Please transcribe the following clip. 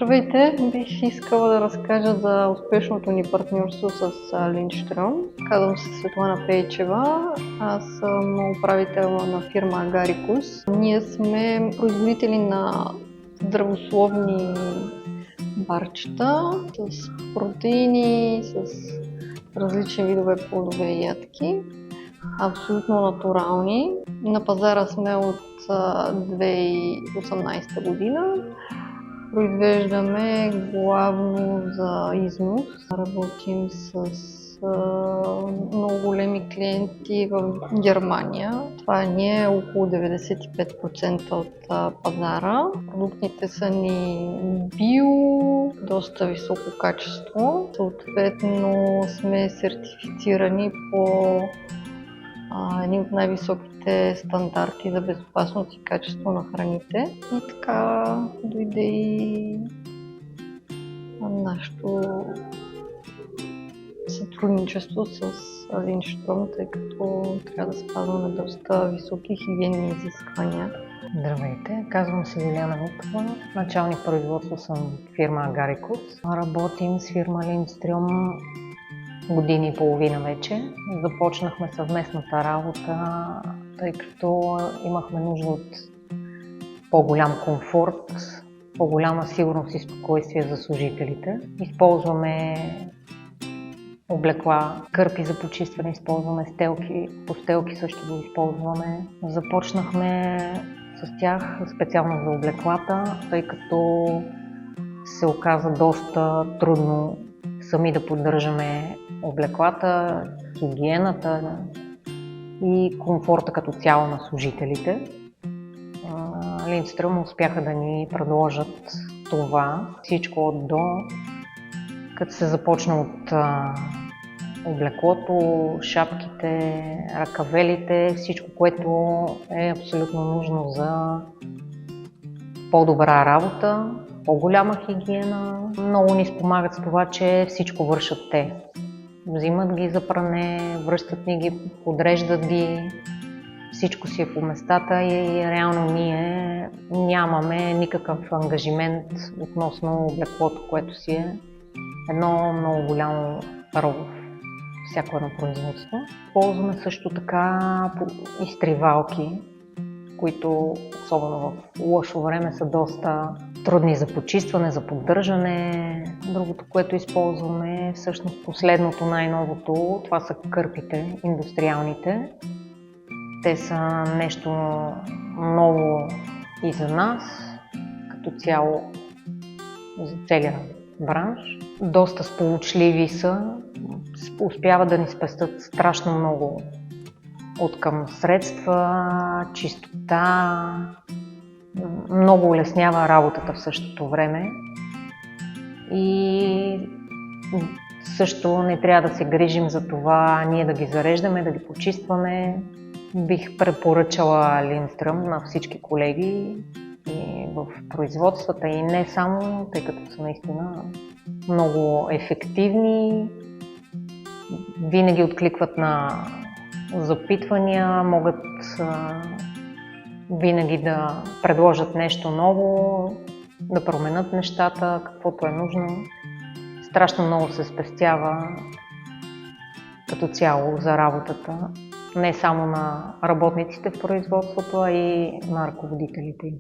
Здравейте! Бих искала да разкажа за успешното ни партньорство с Линдстрьом. Казвам се Светлана Пейчева. Аз съм управител на фирма Агарикус. Ние сме производители на здравословни барчета с протеини, с различни видове плодове и ядки. Абсолютно натурални. На пазара сме от 2018 година. Произвеждаме главно за износ. Работим с много големи клиенти в Германия. Това ни е около 95% от пазара. Продуктите са ни био, доста високо качество. Съответно сме сертифицирани по едни от най-високите стандарти за безопасност и качество на храните. И така дойде и нашето сътрудничество с Линдстрьом, тъй като трябва да спазваме доста високи хигиенни изисквания. Здравейте, казвам се Лиляна Митова, началник производство съм в фирма Агарикус. Работим с фирма Линдстрьом години и половина вече. Започнахме съвместната работа, тъй като имахме нужда от по-голям комфорт, по-голяма сигурност и спокойствие за служителите. Използваме облекла, кърпи за почистване, използваме стелки, постелки също го използваме. Започнахме с тях специално за облеклата, тъй като се оказа доста трудно сами да поддържаме облеклата, хигиената и комфорта като цяло на служителите. Линдстрьом успяха да ни предложат това. Всичко от до, като се започна от облеклото, шапките, ръкавелите, всичко, което е абсолютно нужно за по-добра работа, по-голяма хигиена. Много ни спомагат с това, че всичко вършат те. Взимат ги за пране, връщат ни ги, подреждат ги, всичко си е по местата и реално ние нямаме никакъв ангажимент относно облеклото, което си е едно много голямо перо в всяко едно производство. Ползваме също така изтривалки, които особено в лошо време са доста трудни за почистване, за поддържане. Другото, което използваме, всъщност последното, най-новото, това са кърпите, индустриалните. Те са нещо ново и за нас, като цяло за целия бранш. Доста сполучливи са, успяват да ни спестят страшно много от към средства, чистота, много улеснява работата в същото време и също не трябва да се грижим за това ние да ги зареждаме, да ги почистваме. Бих препоръчала Линдстрьом на всички колеги и в производствата и не само, тъй като са наистина много ефективни, винаги откликват на запитвания, могат винаги да предложат нещо ново, да променят нещата, каквото е нужно. Страшно много се спестява като цяло за работата, не само на работниците в производството, а и на ръководителите им.